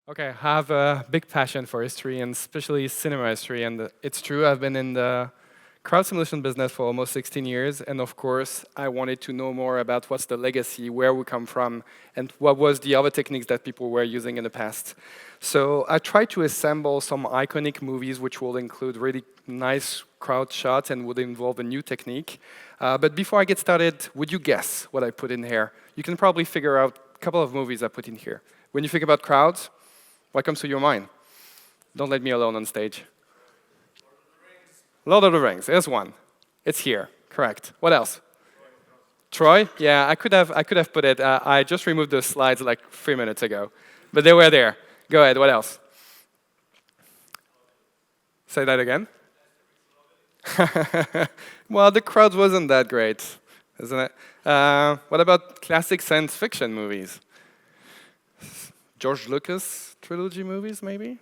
Okay, I have a big passion for history and especially cinema history. And it's true, I've been in the crowd simulation business for almost 16 years. And of course, I wanted to know more about what's the legacy, where we come from, and what was the other techniques that people were using in the past. So I tried to assemble some iconic movies which will include really nice crowd shots and would involve a new technique. But before I get started, would you guess what I put in here? You can probably figure out a couple of movies I put in here. When you think about crowds, what comes to your mind? Don't let me alone on stage. Lord of the Rings. There's one. It's here. Correct. What else? Troy? Yeah, I could have put it. I just removed the slides like 3 minutes ago, but they were there. Go ahead. What else? Say that again. Well, the crowd wasn't that great, isn't it? What about classic science fiction movies? George Lucas trilogy movies, maybe?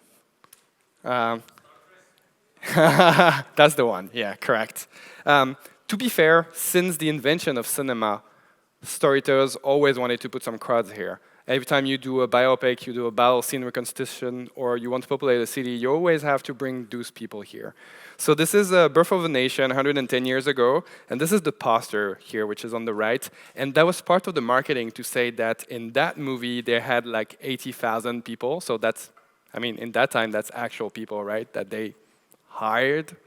Um, that's the one, yeah, correct. To be fair, since the invention of cinema, storytellers always wanted to put some crowds here. Every time you do a biopic, you do a battle scene reconstitution, or you want to populate a city, you always have to bring those people here. So this is Birth of a Nation 110 years ago, and this is the poster here, which is on the right. And that was part of the marketing to say that in that movie, they had like 80,000 people. So that's, I mean, in that time, that's actual people, right, that they hired.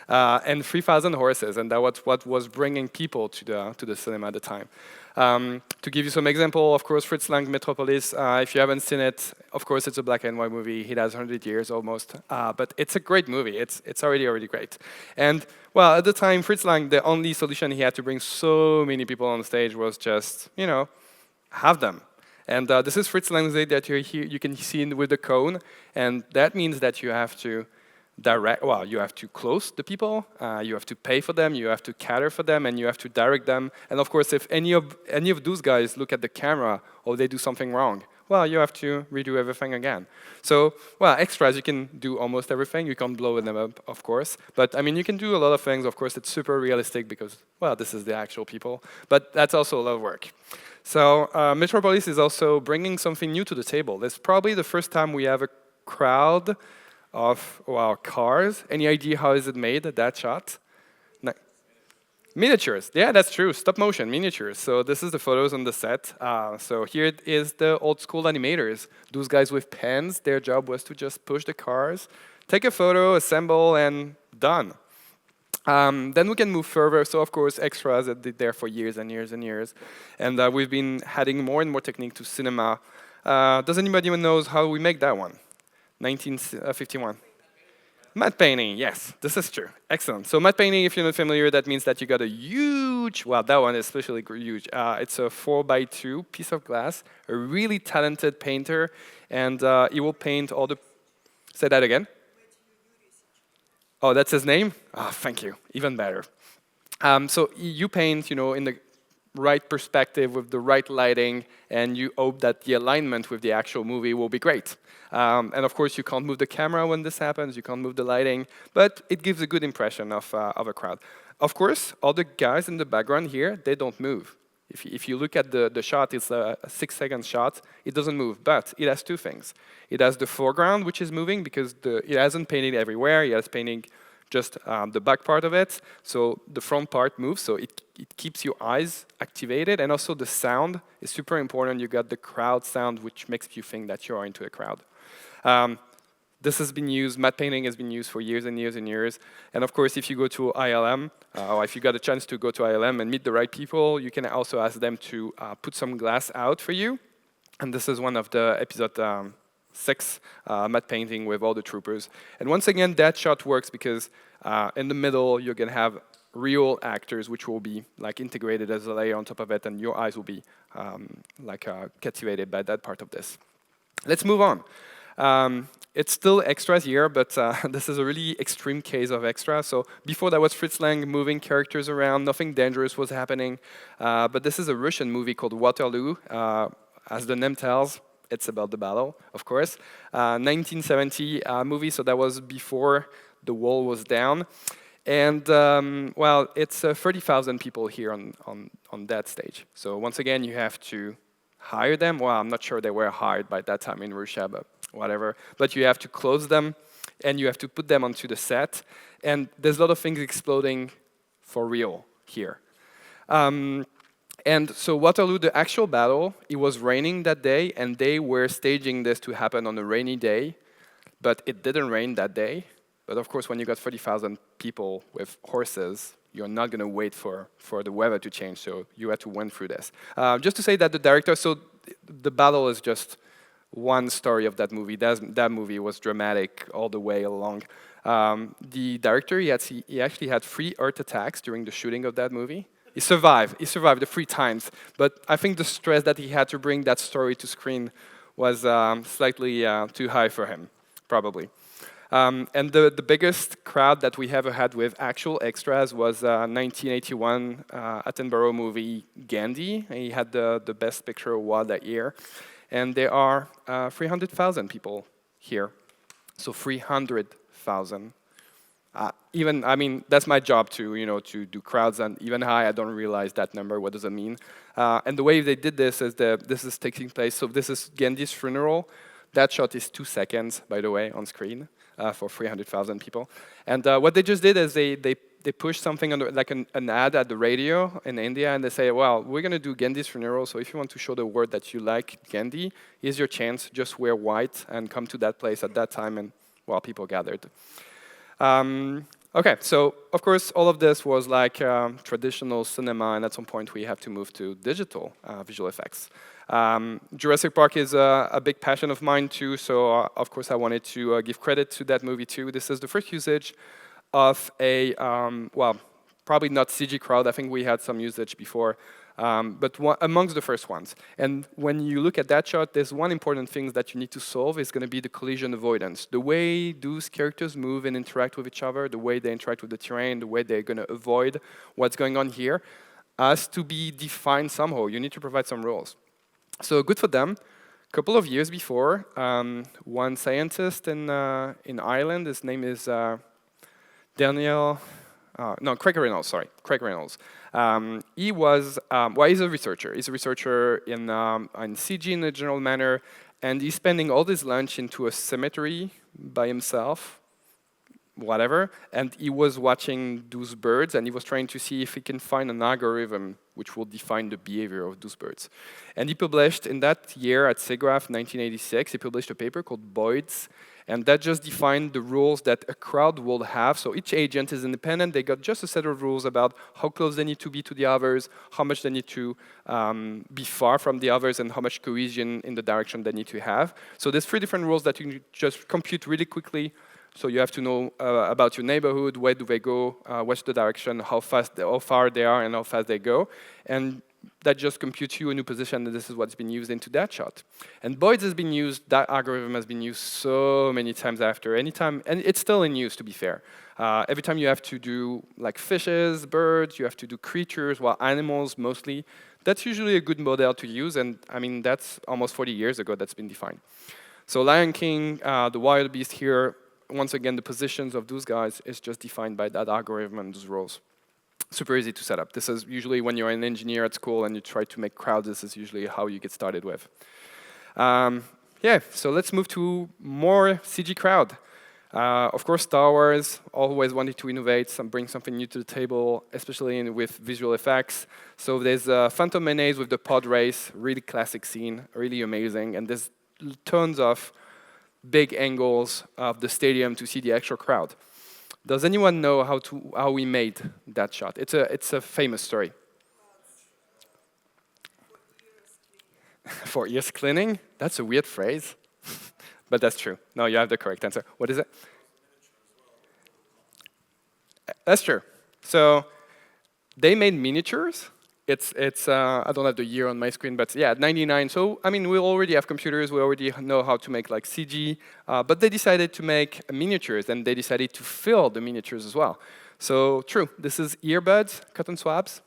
And 3,000 horses, and that was what was bringing people to the cinema at the time. To give you some example, of course, Fritz Lang, Metropolis. If you haven't seen it, of course, it's a black and white movie. It has 100 years almost, but it's a great movie. It's already great. And well, at the time, Fritz Lang, the only solution he had to bring so many people on stage was just, have them. And this is Fritz Lang's day that you can see with the cone, and that means that you have to you have to close the people, you have to pay for them, you have to cater for them, and you have to direct them. And of course, if any of those guys look at the camera or they do something wrong, well, you have to redo everything again. So, well, extras, you can do almost everything. You can't blow them up, of course. But, I mean, you can do a lot of things. Of course, it's super realistic because, well, this is the actual people. But that's also a lot of work. So, Metropolis is also bringing something new to the table. It's probably the first time we have a crowd of cars. Any idea how is it made, that shot? No. Miniatures, yeah, that's true. Stop motion, miniatures. So this is the photos on the set. So here it is the old school animators. Those guys with pens, their job was to just push the cars, take a photo, assemble, and done. Then we can move further. So of course, extras that did there for years and years and years. And we've been adding more and more technique to cinema. Does anybody even knows how we make that one? 1951. Matte painting, yes, this is true. Excellent. So matte painting, if you're not familiar, that means that you got a huge, well, that one is especially huge. It's a 4x2 piece of glass, a really talented painter, and he will paint all the, say that again? Oh, that's his name? Oh, thank you, even better. So you paint, in the right perspective with the right lighting, and you hope that the alignment with the actual movie will be great. And of course, you can't move the camera when this happens, you can't move the lighting, but it gives a good impression of a crowd. Of course, all the guys in the background here, they don't move. If you look at the shot, it's a 6-second shot, it doesn't move, but it has two things. It has the foreground, which is moving, because it hasn't painted everywhere, it has painting just the back part of it. So the front part moves, so it keeps your eyes activated. And also the sound is super important. You got the crowd sound, which makes you think that you're into a crowd. This has been used, matte painting has been used for years and years and years. And of course, if you go to ILM, or if you got a chance to go to ILM and meet the right people, you can also ask them to put some glass out for you. And this is one of the episode 6 matte painting with all the troopers. And once again, that shot works because in the middle, you're going to have real actors, which will be like integrated as a layer on top of it, and your eyes will be captivated by that part of this. Let's move on. It's still extras here, but this is a really extreme case of extra. So before that was Fritz Lang moving characters around, nothing dangerous was happening. But this is a Russian movie called Waterloo. As the name tells, it's about the battle, of course. 1970 movie, so that was before the wall was down. And, well, it's 30,000 people here on that stage. So once again, you have to hire them. Well, I'm not sure they were hired by that time in Russia, but whatever. But you have to close them, and you have to put them onto the set. And there's a lot of things exploding for real here. And so Waterloo, the actual battle, it was raining that day, and they were staging this to happen on a rainy day, but it didn't rain that day. But of course, when you got 30,000 people with horses, you're not going to wait for the weather to change, so you had to win through this. Just to say that the director, so the battle is just one story of that movie. That movie was dramatic all the way along. The director, he actually had 3 heart attacks during the shooting of that movie. He survived the 3 times, but I think the stress that he had to bring that story to screen was slightly too high for him, probably. And the biggest crowd that we ever had with actual extras was 1981 Attenborough movie Gandhi. He had the Best Picture award that year. And there are 300,000 people here. So 300,000. Even, I mean, that's my job to do crowds, and even I don't realize that number. What does it mean? And the way they did this is this is taking place. So this is Gandhi's funeral. That shot is 2 seconds, by the way, on screen for 300,000 people. And what they just did is they pushed something on like an ad at the radio in India, and they say, well, we're going to do Gandhi's funeral, so if you want to show the world that you like Gandhi, here's your chance. Just wear white and come to that place at that time, and, well, people gathered. Okay, so of course all of this was like traditional cinema, and at some point we have to move to digital visual effects. Jurassic Park is a big passion of mine too, so of course I wanted to give credit to that movie too. This is the first usage of a, well, probably not CG crowd. I think we had some usage before, but amongst the first ones. And when you look at that shot, there's one important thing that you need to solve is going to be the collision avoidance. The way those characters move and interact with each other, the way they interact with the terrain, the way they're going to avoid what's going on here, has to be defined somehow. You need to provide some rules. So good for them. A couple of years before, one scientist in Ireland, his name is Craig Reynolds, sorry, Craig Reynolds. He was, well, he's a researcher. He's a researcher in CG in a general manner, and he's spending all his lunch into a cemetery by himself, whatever, and he was watching those birds, and he was trying to see if he can find an algorithm which will define the behavior of those birds. And he published, in that year at SIGGRAPH 1986, he published a paper called Boyd's, and that just defined the rules that a crowd will have. So each agent is independent. They got just a set of rules about how close they need to be to the others, how much they need to be far from the others, and how much cohesion in the direction they need to have. So there's 3 different rules that you just compute really quickly. So you have to know about your neighborhood, where do they go, what's the direction, how far they are, and how fast they go. And that just computes you a new position, and this is what's been used into that shot. And Boyd's has been used, that algorithm has been used so many times after, anytime, and it's still in use, to be fair. Every time you have to do like fishes, birds, you have to do creatures, well, animals mostly, that's usually a good model to use, and I mean, that's almost 40 years ago that's been defined. So Lion King, the wild beast here, once again, the positions of those guys is just defined by that algorithm and those roles. Super easy to set up. This is usually when you're an engineer at school and you try to make crowds, this is usually how you get started with. Yeah, so let's move to more CG crowd. Of course, Star Wars always wanted to innovate, bring something new to the table, especially with visual effects. So there's Phantom Menace with the pod race, really classic scene, really amazing, and there's tons of big angles of the stadium to see the actual crowd. Does anyone know how we made that shot? It's a famous story. 4 years cleaning? That's a weird phrase, but that's true. No, you have the correct answer. What is it? That's true. So they made miniatures. It's I don't have the year on my screen, but yeah, 99. So, I mean, we already have computers. We already know how to make like CG. But they decided to make miniatures, and they decided to fill the miniatures as well. So, true. This is earbuds, cotton swabs,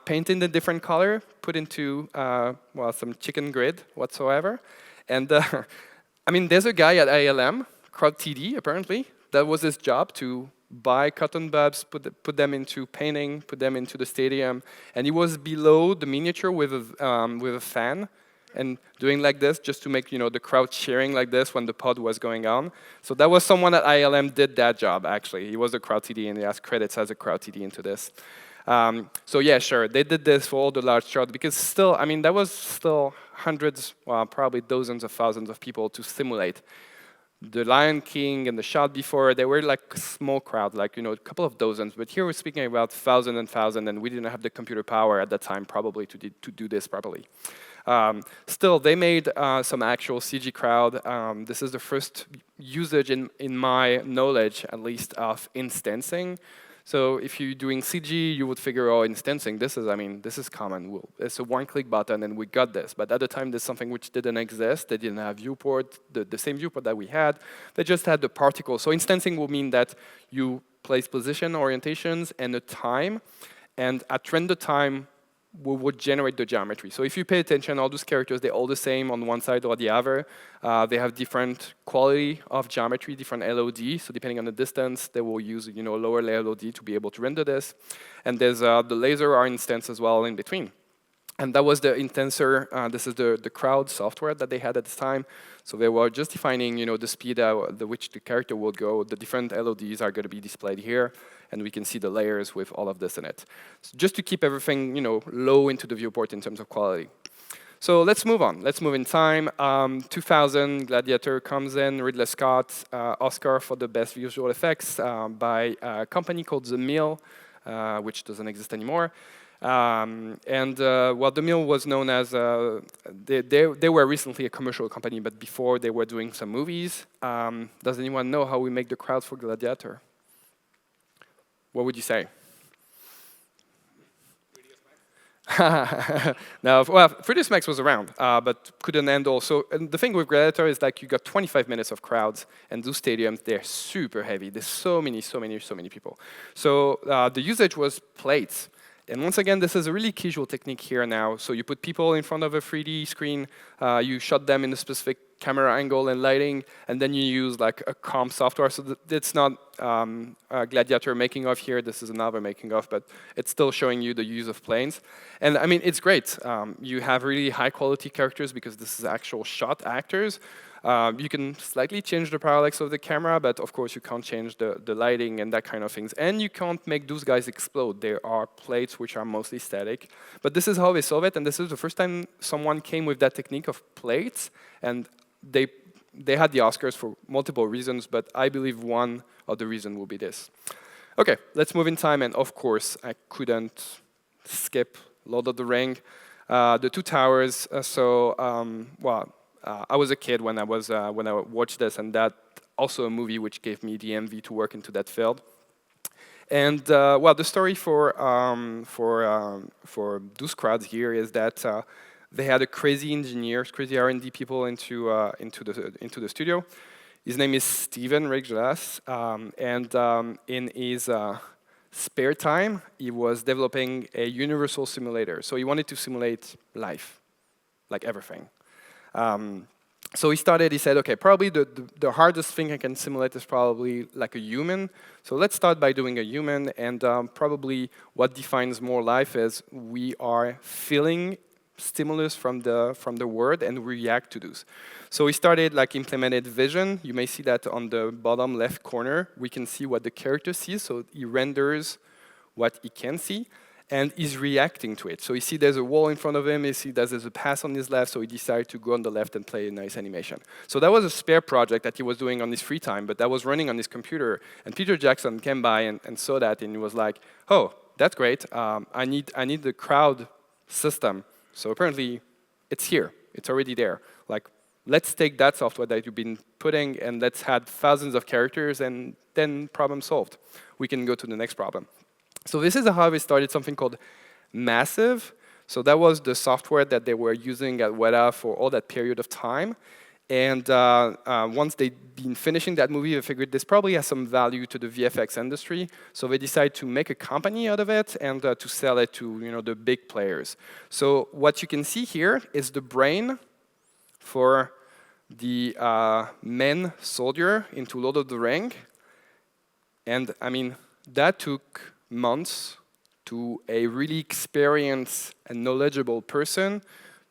painted in a different color, put into, well, some chicken grid whatsoever. And, I mean, there's a guy at ILM, Crowd TD, apparently. That was his job, to buy cotton buds, put them into painting, put them into the stadium, and he was below the miniature with a fan, and doing like this just to make the crowd cheering like this when the pod was going on. So that was someone at ILM did that job, actually. He was a crowd TD, and he has credits as a crowd TD into this. So yeah, sure, they did this for all the large charts because still, I mean, that was still hundreds, well, probably dozens of thousands of people to simulate. The Lion King and the shot before, they were like small crowd, like a couple of dozens. But here we're speaking about thousands and thousands, and we didn't have the computer power at that time probably to do this properly. Still, they made some actual CG crowd. This is the first usage in my knowledge, at least, of instancing. So if you're doing CG, you would figure, oh, instancing, this is common. It's a one-click button, and we got this. But at the time, there's something which didn't exist. They didn't have viewport, the same viewport that we had. They just had the particle. So instancing will mean that you place position, orientations, and a time. And at render time, we would generate the geometry. So if you pay attention, all those characters, they're all the same on one side or the other. They have different quality of geometry, different LOD. So depending on the distance, they will use a lower LOD to be able to render this. And there's the laser R instance as well in between. And that was the intenser. This is the crowd software that they had at this time. So they were just defining the speed at which the character would go. The different LODs are going to be displayed here. And we can see the layers with all of this in it. So just to keep everything low into the viewport in terms of quality. So let's move on. Let's move in time. 2000, Gladiator comes in, Ridley Scott, Oscar for the best visual effects by a company called The Mill, which doesn't exist anymore. The Mill was known as, they were recently a commercial company, but before they were doing some movies. Does anyone know how we make the crowds for Gladiator? What would you say? No, well, 3ds Max was around, but couldn't handle. So the thing with Gladiator is like you got 25 minutes of crowds, and those stadiums, they're super heavy. There's so many people. So the usage was plates. And once again, this is a really casual technique here now. So you put people in front of a 3D screen, you shot them in a specific camera angle and lighting, and then you use like a comp software. So it's not Gladiator making of here. This is another making of, but it's still showing you the use of planes. And I mean, it's great. You have really high quality characters because this is actual shot actors. You can slightly change the parallax of the camera, but of course you can't change the lighting and that kind of things. And you can't make those guys explode. There are plates which are mostly static. But this is how they solve it, and this is the first time someone came with that technique of plates, and they had the Oscars for multiple reasons, but I believe one of the reasons will be this. Okay, let's move in time, and of course, I couldn't skip Lord of the Ring. The Two Towers, I was a kid when I watched this, and that also a movie which gave me the envy to work into that field. And the story for those crowds here is that they had a crazy engineers, crazy R&D people into the studio. His name is Steven Reglas, and in his spare time, he was developing a universal simulator. So he wanted to simulate life, like everything. So he said, okay, probably the hardest thing I can simulate is probably like a human. So let's start by doing a human, and probably what defines more life is we are feeling stimulus from the word and react to those. So we started implemented vision. You may see that on the bottom left corner. We can see what the character sees, so he renders what he can see, and he's reacting to it. So you see there's a wall in front of him, you see there's a pass on his left, so he decided to go on the left and play a nice animation. So that was a spare project that he was doing on his free time, but that was running on his computer, and Peter Jackson came by and saw that, and he was like, oh, that's great, I need the crowd system. So apparently, it's here. It's already there. Let's take that software that you've been putting and let's add thousands of characters, and then problem solved. We can go to the next problem. So this is how we started something called Massive. So that was the software that they were using at Weta for all that period of time. And once they'd been finishing that movie, they figured this probably has some value to the VFX industry. So they decided to make a company out of it and to sell it to the big players. So what you can see here is the brain for the men soldier into Lord of the Ring. And I mean, that took months to a really experienced and knowledgeable person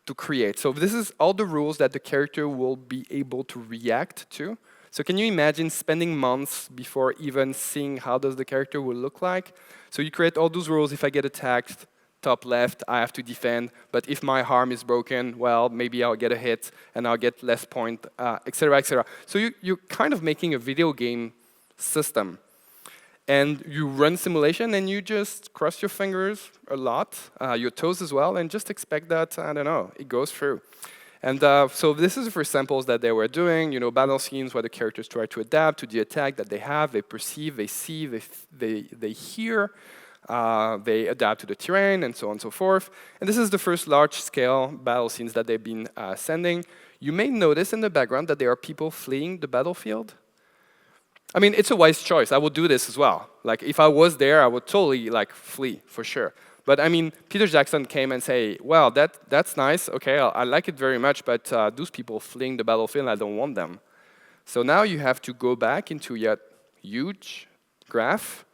to create. So this is all the rules that the character will be able to react to. So can you imagine spending months before even seeing how does the character will look like? So you create all those rules. If I get attacked, top left, I have to defend. But if my arm is broken, well, maybe I'll get a hit and I'll get less point, et cetera, et cetera. So you're kind of making a video game system. And you run simulation and you just cross your fingers a lot, your toes as well, and just expect that, I don't know, it goes through. And so this is the first samples that they were doing, battle scenes where the characters try to adapt to the attack that they have, they perceive, they see, they hear, they adapt to the terrain, and so on and so forth. And this is the first large-scale battle scenes that they've been sending. You may notice in the background that there are people fleeing the battlefield. I mean, it's a wise choice. I would do this as well. Like, if I was there, I would totally, flee, for sure. But, I mean, Peter Jackson came and say, well, that's nice. OK, I like it very much. But those people fleeing the battlefield, I don't want them. So now you have to go back into your huge graph.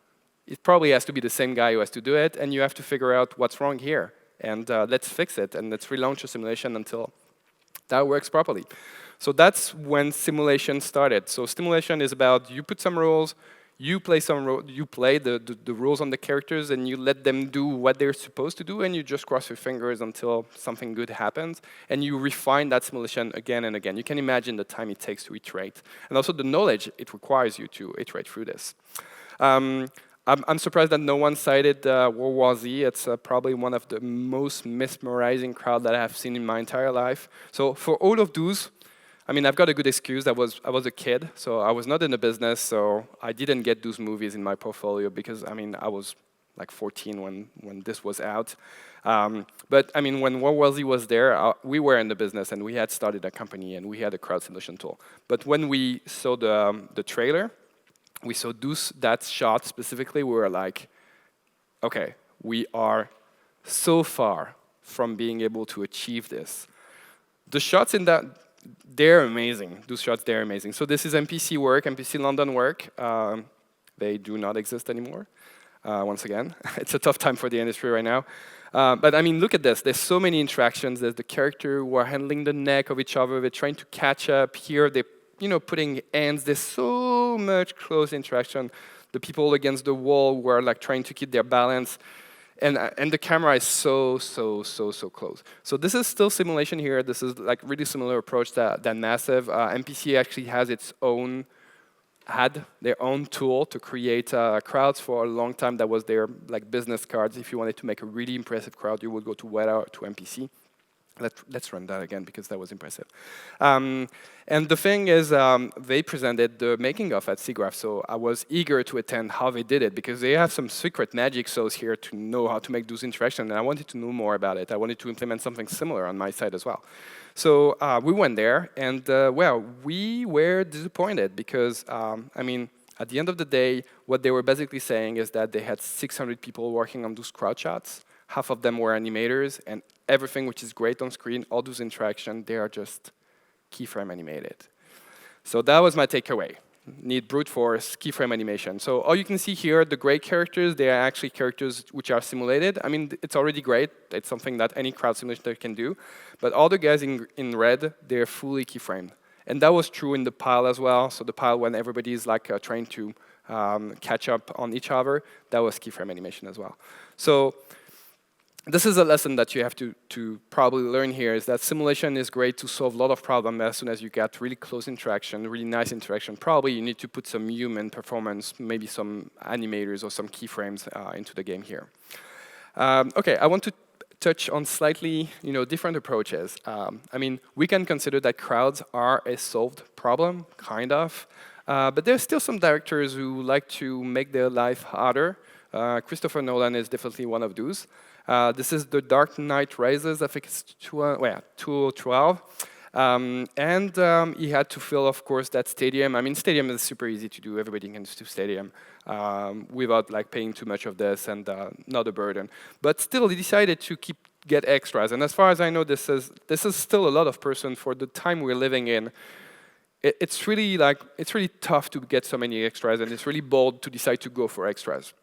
It probably has to be the same guy who has to do it. And you have to figure out what's wrong here. And let's fix it. And let's relaunch the simulation until that works properly. So that's when simulation started. So simulation is about you put some rules, you play the rules on the characters, and you let them do what they're supposed to do, and you just cross your fingers until something good happens, and you refine that simulation again and again. You can imagine the time it takes to iterate, and also the knowledge it requires you to iterate through this. I'm surprised that no one cited World War Z. It's probably one of the most mesmerizing crowd that I have seen in my entire life. So for all of those, I mean, I've got a good excuse. I was a kid, so I was not in the business, so I didn't get those movies in my portfolio because, I mean, I was like 14 when this was out. But, I mean, when World War Z was there, we were in the business, and we had started a company, and we had a crowd simulation tool. But when we saw the trailer, we saw that shot specifically, we were like, OK, we are so far from being able to achieve this. The shots in that, they're amazing. Those shots, they're amazing. So this is MPC work, MPC London work. They do not exist anymore, once again. It's a tough time for the industry right now. But I mean, look at this. There's so many interactions. There's the character who are handling the neck of each other. They're trying to catch up. Here, they're putting hands. There's so much close interaction. The people against the wall who are trying to keep their balance. And the camera is so close. So this is still simulation here. This is really similar approach than Massive. MPC actually has had their own tool to create crowds for a long time. That was their business cards. If you wanted to make a really impressive crowd, you would go to Weta or to MPC. Let's run that again because that was impressive. And the thing is, they presented the making of at SIGGRAPH, so I was eager to attend how they did it because they have some secret magic sauce here to know how to make those interactions, and I wanted to know more about it. I wanted to implement something similar on my side as well. So we went there, and well, we were disappointed because, I mean, at the end of the day, what they were basically saying is that they had 600 people working on those crowd shots. Half of them were animators, and everything which is great on screen, all those interactions, they are just keyframe animated. So that was my takeaway. Need brute force, keyframe animation. So all you can see here, the gray characters, they are actually characters which are simulated. I mean, it's already great. It's something that any crowd simulator can do. But all the guys in red, they're fully keyframed. And that was true in the pile as well. So the pile, when everybody is trying to catch up on each other, that was keyframe animation as well. So this is a lesson that you have to probably learn here, is that simulation is great to solve a lot of problems. As soon as you get really close interaction, really nice interaction, probably you need to put some human performance, maybe some animators or some keyframes into the game here. OK, I want to touch on slightly different approaches. I mean, we can consider that crowds are a solved problem, kind of. But there's still some directors who like to make their life harder. Christopher Nolan is definitely one of those. This is The Dark Knight Rises, I think it's 2012. And he had to fill, of course, that stadium. I mean, stadium is super easy to do. Everybody can do stadium without paying too much of this and not a burden. But still, he decided to get extras. And as far as I know, this is still a lot of person for the time we're living in. It's really tough to get so many extras, and it's really bold to decide to go for extras.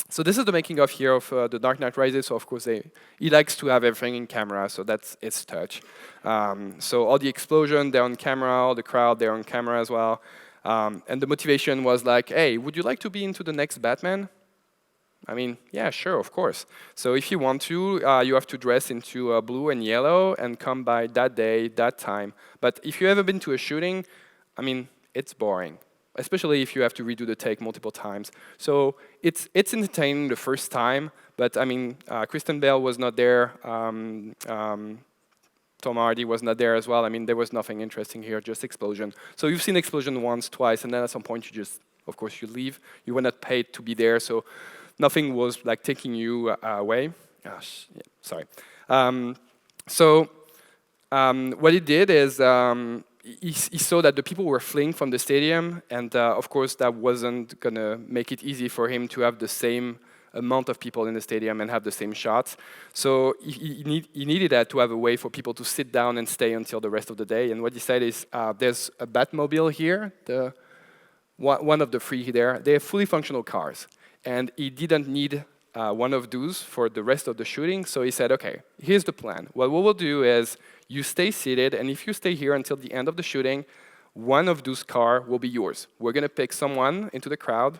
So this is the making of here of The Dark Knight Rises. So of course, he likes to have everything in camera, so that's its touch. So all the explosion, they're on camera, all the crowd, they're on camera as well. And the motivation was like, hey, would you like to be into the next Batman? I mean, yeah, sure, of course. So if you want to, you have to dress into blue and yellow and come by that day, that time. But if you've ever been to a shooting, I mean, it's boring, especially if you have to redo the take multiple times. So it's entertaining the first time, but I mean, Kristen Bell was not there. Tom Hardy was not there as well. I mean, there was nothing interesting here, just explosion. So you've seen explosion once, twice, and then at some point you just, of course, you leave. You were not paid to be there, so nothing was like taking you away. Gosh, yeah, sorry. What he did is he saw that the people were fleeing from the stadium, and of course that wasn't gonna make it easy for him to have the same amount of people in the stadium and have the same shots. So he needed that to have a way for people to sit down and stay until the rest of the day. And what he said is, there's a Batmobile here, one of the three there. They're fully functional cars. And he didn't need one of those for the rest of the shooting. So he said, okay, here's the plan. What we will do is you stay seated, and if you stay here until the end of the shooting, one of those cars will be yours. We're going to pick someone into the crowd,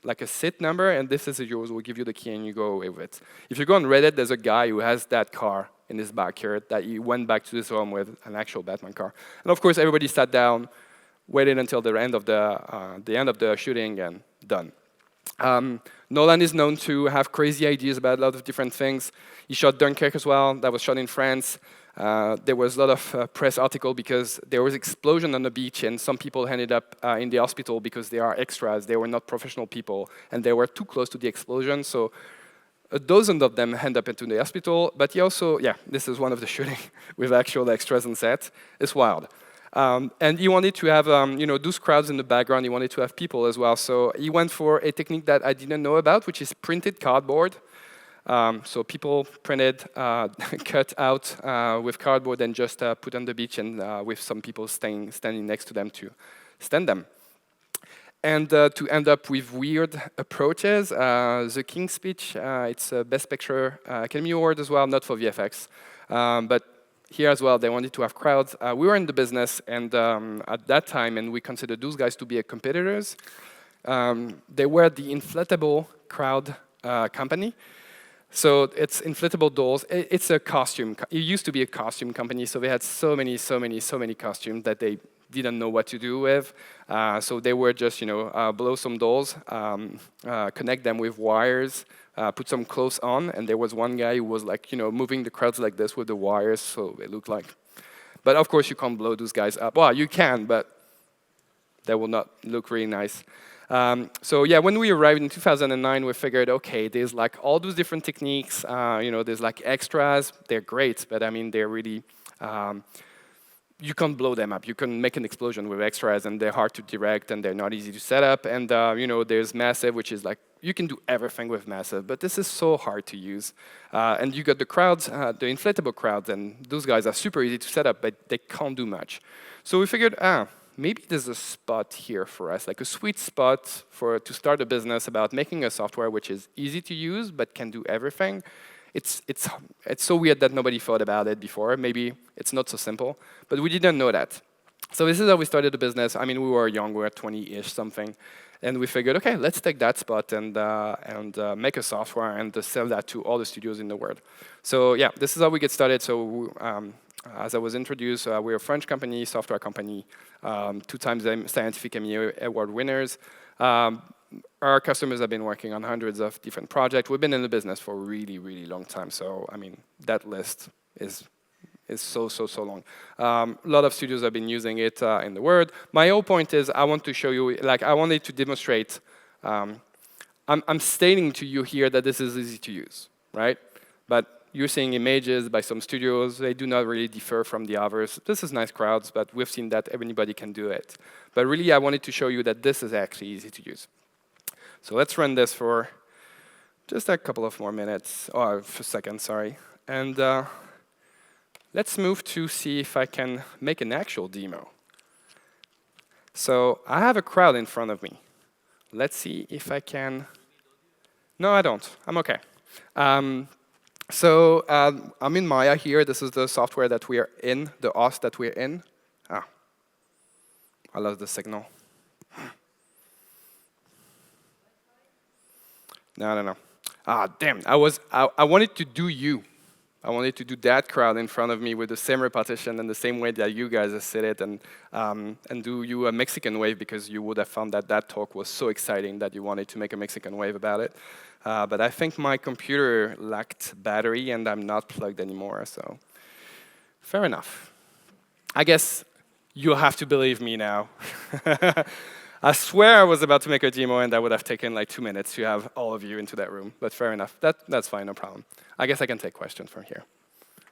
like a sit number, and this is yours. We'll give you the key, and you go away with it. If you go on Reddit, there's a guy who has that car in his backyard that he went back to his home with an actual Batman car. And of course, everybody sat down, waited until the end of the shooting, and done. Nolan is known to have crazy ideas about a lot of different things. He shot Dunkirk as well. That was shot in France. There was a lot of press article because there was explosion on the beach, and some people ended up in the hospital because they are extras. They were not professional people, and they were too close to the explosion. So a dozen of them end up into the hospital. But he also, yeah, this is one of the shooting with actual extras on set. It's wild. And he wanted to have, those crowds in the background. He wanted to have people as well. So he went for a technique that I didn't know about, which is printed cardboard. So people printed, cut out with cardboard and just put on the beach, and with some people standing next to them to stand them. And to end up with weird approaches, the King's Speech, it's a Best Picture Academy Award as well, not for VFX. But here as well, they wanted to have crowds. We were in the business, and at that time, and we considered those guys to be competitors. They were the inflatable crowd company. So it's inflatable dolls. It's a costume. It used to be a costume company, so they had so many costumes that they didn't know what to do with. So they were just, blow some dolls, connect them with wires, put some clothes on, and there was one guy who was like, moving the crowds like this with the wires, so it looked like. But of course, you can't blow those guys up. Well, you can, but that will not look really nice. So yeah, when we arrived in 2009, we figured, okay, there's like all those different techniques. There's like extras. They're great, but I mean, they're really. You can't blow them up. You can make an explosion with extras, and they're hard to direct, and they're not easy to set up. And there's massive, which is like you can do everything with massive, but this is so hard to use. And you got the crowds, the inflatable crowds, and those guys are super easy to set up, but they can't do much. So we figured, maybe there's a spot here for us, like a sweet spot to start a business about making a software which is easy to use but can do everything. It's so weird that nobody thought about it before. Maybe it's not so simple, but we didn't know that. So this is how we started the business. I mean, we were young, we were 20-ish something, and we figured, okay, let's take that spot and make a software and sell that to all the studios in the world. So yeah, this is how we get started. So as I was introduced, we're a French company, software company, 2 times Scientific Emmy Award winners. Our customers have been working on hundreds of different projects. We've been in the business for a really, really long time. So, I mean, that list is so long. A lot of studios have been using it in the world. My whole point is I want to show you, I wanted to demonstrate, I'm stating to you here that this is easy to use, right? But you're seeing images by some studios. They do not really differ from the others. This is nice crowds, but we've seen that anybody can do it. But really, I wanted to show you that this is actually easy to use. So let's run this for just a couple of more minutes, or a second, sorry. And let's move to see if I can make an actual demo. So I have a crowd in front of me. Let's see if I can No, I don't. I'm OK. I'm in Maya here. This is the software that we are in, the OS that we're in. Ah, I lost the signal. No. Ah, damn. I wanted to do you. I wanted to do that crowd in front of me with the same repetition and the same way that you guys said it, and do you a Mexican wave, because you would have found that that talk was so exciting that you wanted to make a Mexican wave about it. But I think my computer lacked battery, and I'm not plugged anymore, so fair enough. I guess you'll have to believe me now. I swear I was about to make a demo, and that would have taken like 2 minutes to have all of you into that room. But fair enough. That's fine, no problem. I guess I can take questions from here.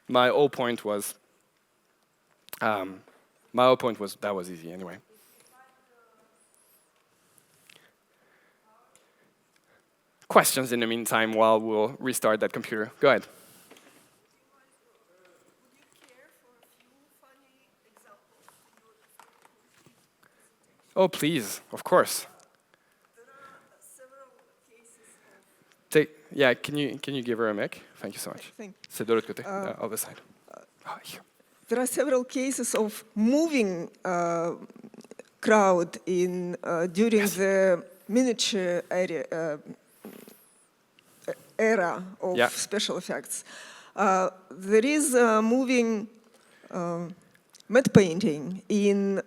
My whole point was, that was easy anyway. Questions in the meantime while we'll restart that computer. Go ahead. Oh, please, of course. Yeah, can you give her a mic? Thank you so much. C'est de l'autre côté, other side. Here. There are several cases of moving crowd in during the miniature era of special effects. There is moving matte painting in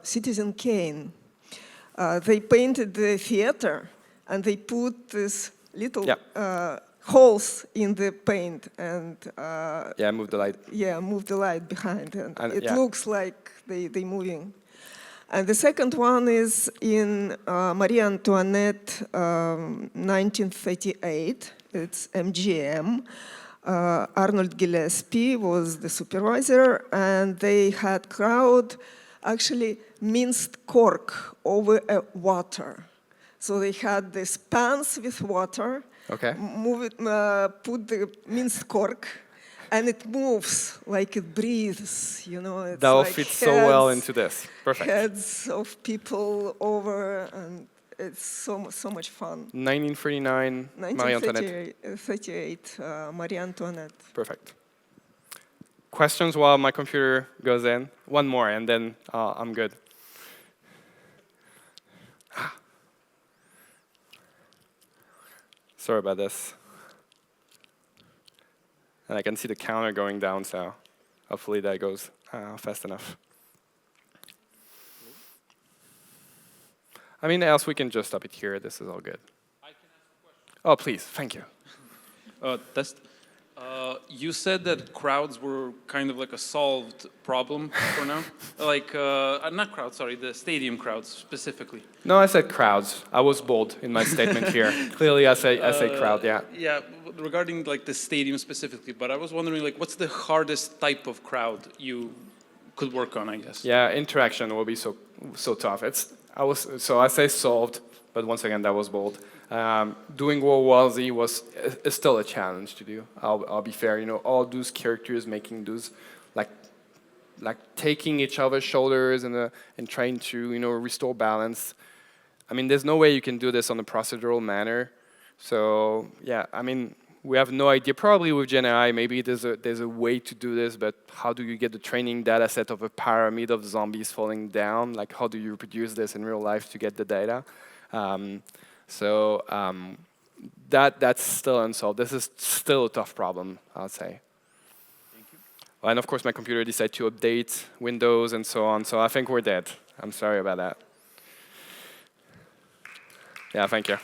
Citizen Kane. They painted the theater, and they put this little holes in the paint, and move the light. Yeah, move the light behind, and it looks like they moving. And the second one is in Marie Antoinette, 1938. It's MGM. Arnold Gillespie was the supervisor, and they had crowd actually minced cork over water. So they had this pans with water, put the minced cork, and it moves like it breathes. You know, it's that will like fit so well into this. Perfect. Heads of people over, and it's so much fun. 1939, Marie Antoinette. 1938, Marie Antoinette. Perfect. Questions while my computer goes in? One more, and then I'm good. Sorry about this. And I can see the counter going down, so hopefully that goes fast enough. I mean, else we can just stop it here. This is all good. I can ask a question. Oh, please. Thank you. You said that crowds were kind of like a solved problem for now. Like, not crowds, sorry, the stadium crowds specifically. No, I said crowds. I was bold in my statement here. Clearly, I say crowd, yeah. Yeah, regarding like the stadium specifically, but I was wondering, like, what's the hardest type of crowd you could work on, I guess? Yeah, interaction will be so tough. I say solved, but once again, that was bold. Doing World War Z is still a challenge to do. I'll be fair. You know, all those characters making those like taking each other's shoulders and trying to restore balance. I mean, there's no way you can do this on a procedural manner. So yeah, I mean, we have no idea. Probably with GenAI, maybe there's a way to do this, but how do you get the training data set of a pyramid of zombies falling down? Like, how do you reproduce this in real life to get the data? That's still unsolved. This is still a tough problem, I'd say. Thank you. And of course, my computer decided to update Windows and so on, so I think we're dead. I'm sorry about that. Yeah, thank you.